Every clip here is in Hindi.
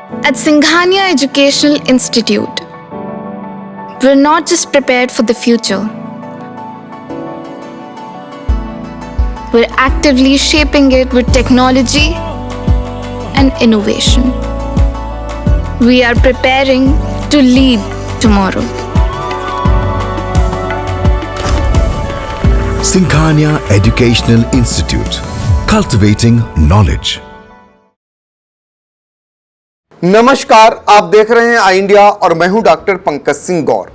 At Singhania Educational Institute, we're not just prepared for the future, we're actively shaping it with technology and innovation. We are preparing to lead tomorrow. Singhania Educational Institute, cultivating knowledge. नमस्कार, आप देख रहे हैं आई इंडिया और मैं हूं डॉक्टर पंकज सिंह गौर।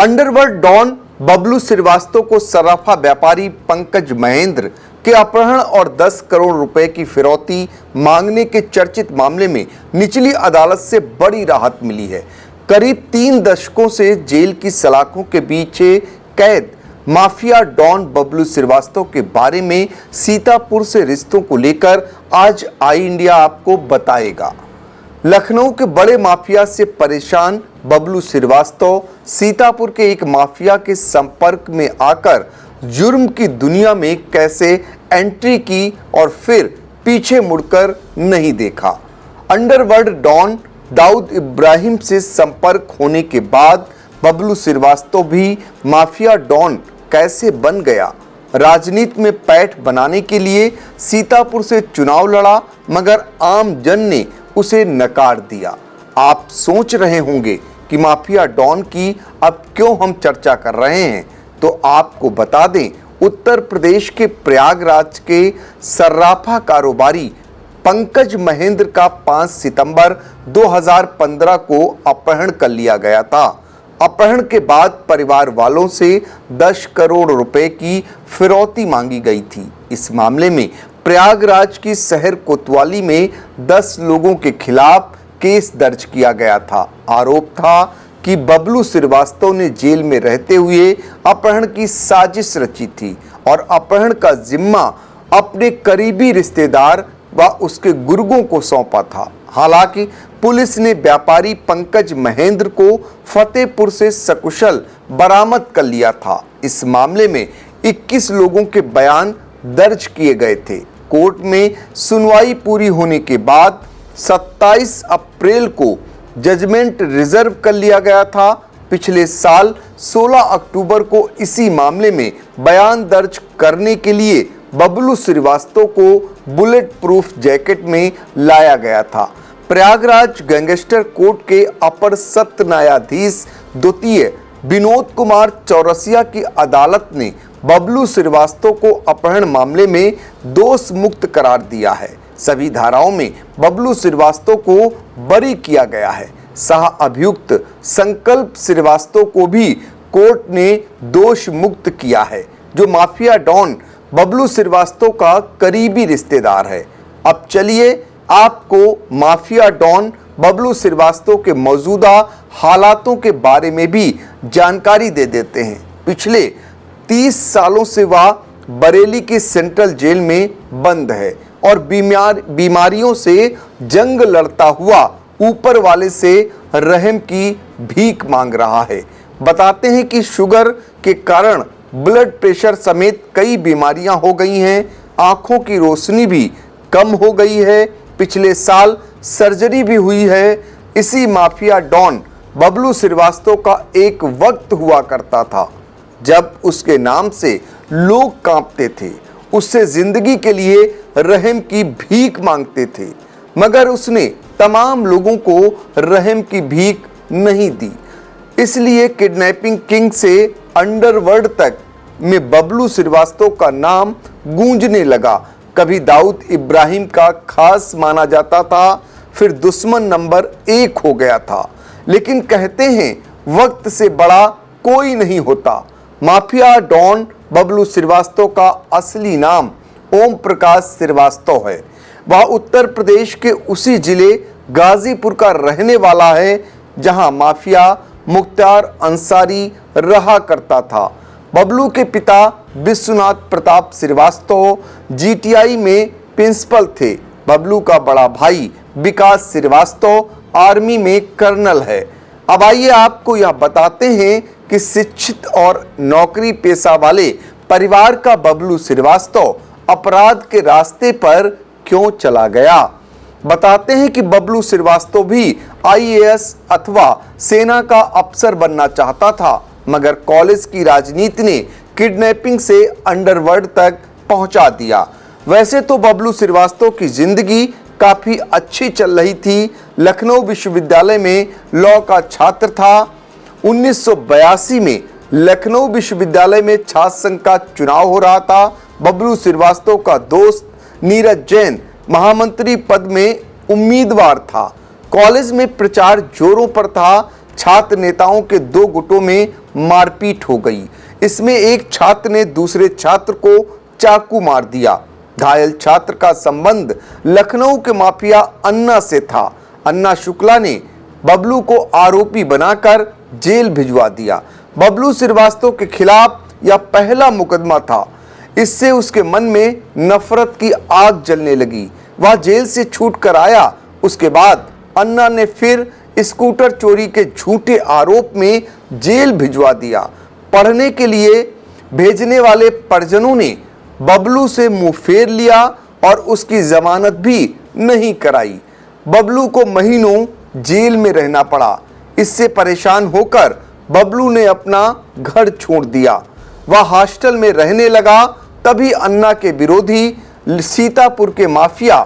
अंडरवर्ल्ड डॉन बबलू श्रीवास्तव को सर्राफा व्यापारी पंकज महेंद्र के अपहरण और 10 करोड़ रुपए की फिरौती मांगने के चर्चित मामले में निचली अदालत से बड़ी राहत मिली है। करीब 3 दशकों से जेल की सलाखों के पीछे कैद माफिया डॉन बबलू श्रीवास्तव के बारे में सीतापुर से रिश्तों को लेकर आज आई इंडिया आपको बताएगा। लखनऊ के बड़े माफिया से परेशान बबलू श्रीवास्तव सीतापुर के एक माफिया के संपर्क में आकर जुर्म की दुनिया में कैसे एंट्री की और फिर पीछे मुड़कर नहीं देखा। अंडरवर्ल्ड डॉन दाऊद इब्राहिम से संपर्क होने के बाद बबलू श्रीवास्तव भी माफिया डॉन कैसे बन गया। राजनीति में पैठ बनाने के लिए सीतापुर से चुनाव लड़ा, मगर आम जन ने उसे नकार दिया। आप सोच रहे होंगे कि माफिया डॉन की अब क्यों हम चर्चा कर रहे हैं, तो आपको बता दें, उत्तर प्रदेश के प्रयागराज के सर्राफा कारोबारी पंकज महेंद्र का 5 सितंबर 2015 को अपहरण कर लिया गया था। अपहरण के बाद परिवार वालों से 10 करोड़ रुपए की फिरौती मांगी गई थी। इस मामले में प्रयागराज की शहर कोतवाली में 10 लोगों के खिलाफ केस दर्ज किया गया था। आरोप था कि बबलू श्रीवास्तव ने जेल में रहते हुए अपहरण की साजिश रची थी और अपहरण का जिम्मा अपने करीबी रिश्तेदार व उसके गुर्गों को सौंपा था। हालांकि पुलिस ने व्यापारी पंकज महेंद्र को फतेहपुर से सकुशल बरामद कर लिया था। इस मामले में 21 लोगों के बयान दर्ज किए गए थे। कोर्ट में सुनवाई पूरी होने के बाद 27 अप्रैल को जजमेंट रिजर्व कर लिया गया था। पिछले साल 16 अक्टूबर को इसी मामले में बयान दर्ज करने के लिए बबलू श्रीवास्तव को बुलेट प्रूफ जैकेट में लाया गया था। प्रयागराज गैंगस्टर कोर्ट के अपर सत्र न्यायाधीश द्वितीय विनोद कुमार चौरसिया की अदालत ने बबलू श्रीवास्तव को अपहरण मामले में दोष मुक्त करार दिया है। सभी धाराओं में बबलू श्रीवास्तव को बरी किया गया है। सह अभियुक्त संकल्प श्रीवास्तव को भी कोर्ट ने दोष मुक्त किया है, जो माफिया डॉन बबलू श्रीवास्तव का करीबी रिश्तेदार है। अब चलिए आपको माफिया डॉन बबलू श्रीवास्तव के मौजूदा हालातों के बारे में भी जानकारी दे देते हैं। पिछले 30 सालों से वह बरेली की सेंट्रल जेल में बंद है और बीमारियों से जंग लड़ता हुआ ऊपर वाले से रहम की भीख मांग रहा है। बताते हैं कि शुगर के कारण ब्लड प्रेशर समेत कई बीमारियां हो गई हैं। आंखों की रोशनी भी कम हो गई है। पिछले साल सर्जरी भी हुई है। इसी माफिया डॉन बबलू श्रीवास्तव का एक वक्त हुआ करता था जब उसके नाम से लोग कांपते थे, उससे जिंदगी के लिए रहम की भीख मांगते थे, मगर उसने तमाम लोगों को रहम की भीख नहीं दी। इसलिए किडनैपिंग किंग से अंडरवर्ल्ड तक में बबलू श्रीवास्तव का नाम गूंजने लगा। कभी दाऊद इब्राहिम का खास माना जाता था, फिर दुश्मन नंबर 1 हो गया था। लेकिन कहते हैं वक्त से बड़ा कोई नहीं होता। माफिया डॉन बबलू श्रीवास्तव का असली नाम ओम प्रकाश श्रीवास्तव है। वह उत्तर प्रदेश के उसी जिले गाजीपुर का रहने वाला है जहां माफिया मुख्तार अंसारी रहा करता था। बबलू के पिता विश्वनाथ प्रताप श्रीवास्तव जीटीआई में प्रिंसिपल थे। बबलू का बड़ा भाई विकास श्रीवास्तव आर्मी में कर्नल है। अब आइए आपको यह बताते हैं कि शिक्षित और नौकरी पेशा वाले परिवार का बबलू श्रीवास्तव अपराध के रास्ते पर क्यों चला गया। बताते हैं कि बबलू श्रीवास्तव भी आईएएस अथवा सेना का अफसर बनना चाहता था, मगर कॉलेज की राजनीति ने किडनैपिंग से अंडरवर्ल्ड तक पहुंचा दिया। वैसे तो बबलू श्रीवास्तव की जिंदगी काफी अच्छी चल रही थी। लखनऊ विश्वविद्यालय में लॉ का छात्र था। 1982 में लखनऊ विश्वविद्यालय में छात्र संघ का चुनाव हो रहा था। बबलू श्रीवास्तव का दोस्त नीरज जैन महामंत्री पद में उम्मीदवार था। कॉलेज में प्रचार जोरों पर था। छात्र नेताओं के दो गुटों में मारपीट हो गई। इसमें एक छात्र ने दूसरे छात्र को चाकू मार दिया। घायल छात्र का संबंध लखनऊ के माफिया अन्ना से था। अन्ना शुक्ला ने बबलू को आरोपी बनाकर जेल भिजवा दिया। बबलू श्रीवास्तव के खिलाफ यह पहला मुकदमा था। इससे उसके मन में नफरत की आग जलने लगी। वह जेल से छूट कर आया। उसके बाद अन्ना ने फिर स्कूटर चोरी के झूठे आरोप में जेल भिजवा दिया। पढ़ने के लिए भेजने वाले परिजनों ने बबलू से मुंह फेर लिया और उसकी जमानत भी नहीं कराई। बबलू को महीनों जेल में रहना पड़ा। इससे परेशान होकर बबलू ने अपना घर छोड़ दिया। वह हॉस्टल में रहने लगा। तभी अन्ना के विरोधी सीतापुर के माफिया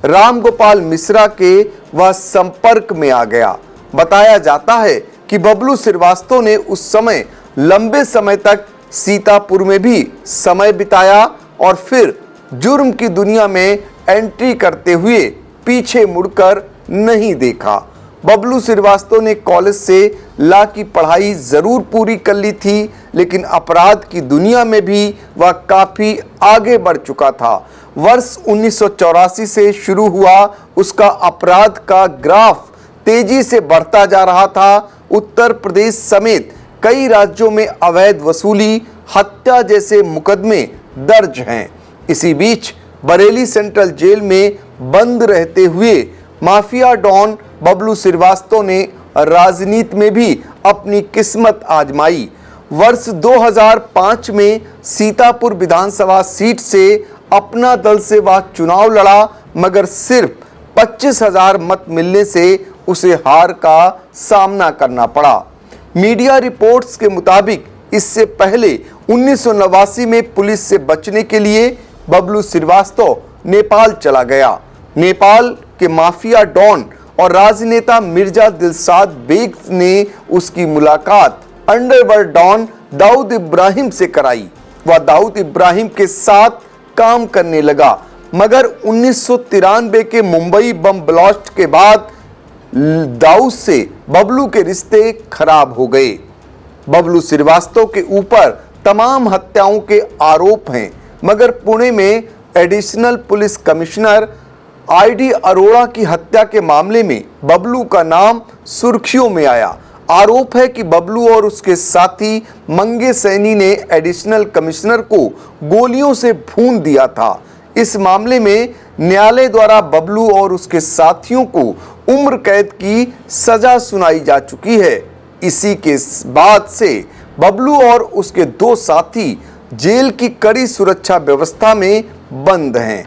रामगोपाल मिश्रा के वह संपर्क में आ गया। बताया जाता है कि बबलू श्रीवास्तव ने उस समय लंबे समय तक सीतापुर में भी समय बिताया और फिर जुर्म की दुनिया में एंट्री करते हुए पीछे मुड़कर नहीं देखा। बबलू श्रीवास्तव ने कॉलेज से लॉ की पढ़ाई जरूर पूरी कर ली थी, लेकिन अपराध की दुनिया में भी वह काफी आगे बढ़ चुका था। वर्ष 1984 से शुरू हुआ उसका अपराध का ग्राफ तेजी से बढ़ता जा रहा था। उत्तर प्रदेश समेत कई राज्यों में अवैध वसूली, हत्या जैसे मुकदमे दर्ज हैं। इसी बीच बरेली सेंट्रल जेल में बंद रहते हुए माफिया डॉन बबलू श्रीवास्तव ने राजनीति में भी अपनी किस्मत आजमाई। वर्ष 2005 में सीतापुर विधानसभा सीट से अपना दल से वह चुनाव लड़ा, मगर सिर्फ 25,000 मत मिलने से उसे हार का सामना करना पड़ा। मीडिया रिपोर्ट्स के मुताबिक इससे पहले 1989 में पुलिस से बचने के लिए बबलू श्रीवास्तव नेपाल चला गया। नेपाल के माफिया डॉन और राजनेता मिर्जा दिलशाद बेग ने उसकी मुलाकात अंडरवर्ल्ड डॉन दाऊद इब्राहिम से कराई। वह दाऊद इब्राहिम के साथ काम करने लगा, मगर 1993 के मुंबई बम ब्लास्ट के बाद दाऊद से बबलू के रिश्ते खराब हो गए। बबलू श्रीवास्तव के ऊपर तमाम हत्याओं के आरोप हैं, मगर पुणे में additional police commissioner ID Arora की हत्या के मामले में बबलू का नाम सुर्खियों में आया। आरोप है कि बबलू और उसके साथी मंगे सैनी ने एडिशनल कमिश्नर को गोलियों से भून दिया था। इस मामले में न्यायालय द्वारा बबलू और उसके साथियों को उम्र कैद की सजा सुनाई जा चुकी है। इसी के बाद से बबलू और उसके दो साथी जेल की कड़ी सुरक्षा व्यवस्था में बंद हैं।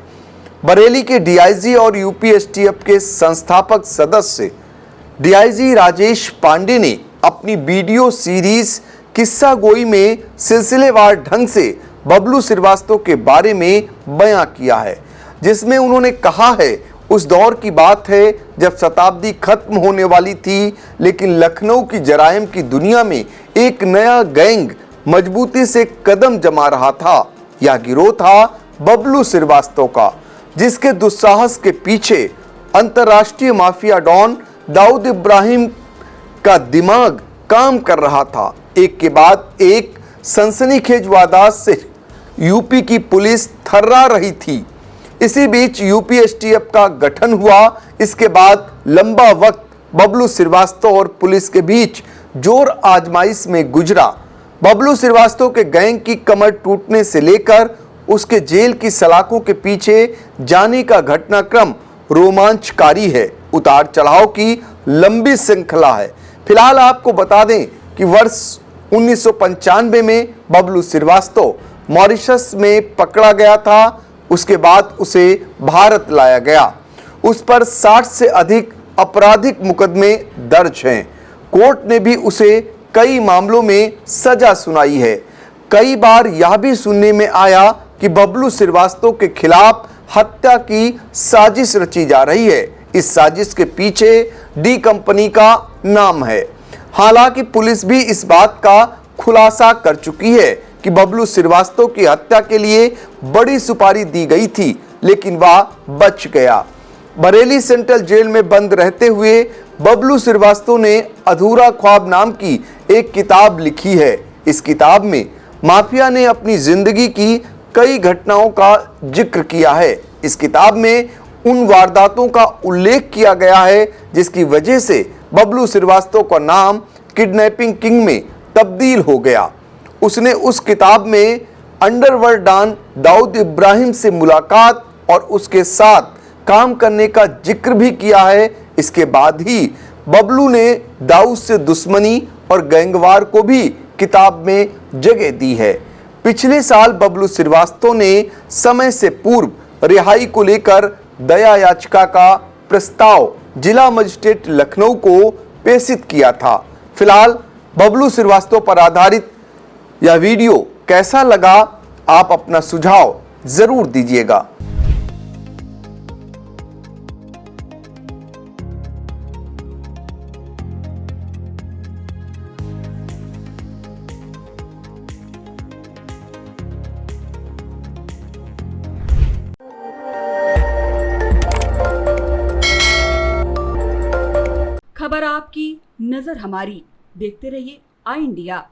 बरेली के डीआईजी और यूपीएसटीएफ के संस्थापक सदस्य डीआईजी राजेश पांडे ने अपनी वीडियो सीरीज किस्सा गोई में सिलसिलेवार ढंग से बबलू श्रीवास्तव के बारे में बयां किया है, जिसमें उन्होंने कहा है उस दौर की बात है जब शताब्दी खत्म होने वाली थी, लेकिन लखनऊ की जराइम की दुनिया में एक नया गैंग मजबूती से कदम जमा रहा था। यह गिरोह था बबलू श्रीवास्तव का, जिसके दुस्साहस के पीछे अंतर्राष्ट्रीय माफिया डॉन दाऊद इब्राहिम का दिमाग काम कर रहा था। एक के बाद एक सनसनीखेज वारदात से यूपी की पुलिस थर्रा रही थी। इसी बीच यूपीएसटीएफ का गठन हुआ। इसके बाद लंबा वक्त बबलू श्रीवास्तव और पुलिस के बीच जोर आजमाइश में गुजरा। बबलू श्रीवास्तव के गैंग की कमर टूटने से लेकर उसके जेल की सलाखों के पीछे जाने का घटनाक्रम रोमांचकारी है। उतार चढ़ाव की लंबी श्रृंखला है। फिलहाल आपको बता दें कि वर्ष 1995 में बबलू श्रीवास्तव मॉरिशस में पकड़ा गया था। उसके बाद उसे भारत लाया गया। उस पर 60 से अधिक आपराधिक मुकदमे दर्ज हैं। कोर्ट ने भी उसे कई मामलों में सजा सुनाई है। कई बार यह भी सुनने में आया कि बबलू श्रीवास्तव के खिलाफ हत्या की साजिश रची जा रही है। इस साजिश के पीछे डी कंपनी का नाम है। हालांकि पुलिस भी इस बात का खुलासा कर चुकी है कि बबलू श्रीवास्तव की हत्या के लिए बड़ी सुपारी दी गई थी, लेकिन वह बच गया। बरेली सेंट्रल जेल में बंद रहते हुए बबलू श्रीवास्तव ने अधूरा ख्वाब नाम की एक किताब लिखी है। इस किताब में माफिया ने अपनी जिंदगी की कई घटनाओं का जिक्र किया है। इस किताब में उन वारदातों का उल्लेख किया गया है जिसकी वजह से बबलू श्रीवास्तव का नाम किडनैपिंग किंग में तब्दील हो गया। उसने उस किताब में अंडरवर्ल्ड डॉन दाऊद इब्राहिम से मुलाकात और उसके साथ काम करने का जिक्र भी किया है। इसके बाद ही बबलू ने दाऊद से दुश्मनी और गैंगवार को भी किताब में जगह दी है। पिछले साल बबलू श्रीवास्तव ने समय से पूर्व रिहाई को लेकर दया याचिका का प्रस्ताव जिला मजिस्ट्रेट लखनऊ को प्रेषित किया था। फिलहाल बबलू श्रीवास्तव पर आधारित यह वीडियो कैसा लगा, आप अपना सुझाव जरूर दीजिएगा। खबर आपकी, नजर हमारी। देखते रहिए आई इंडिया।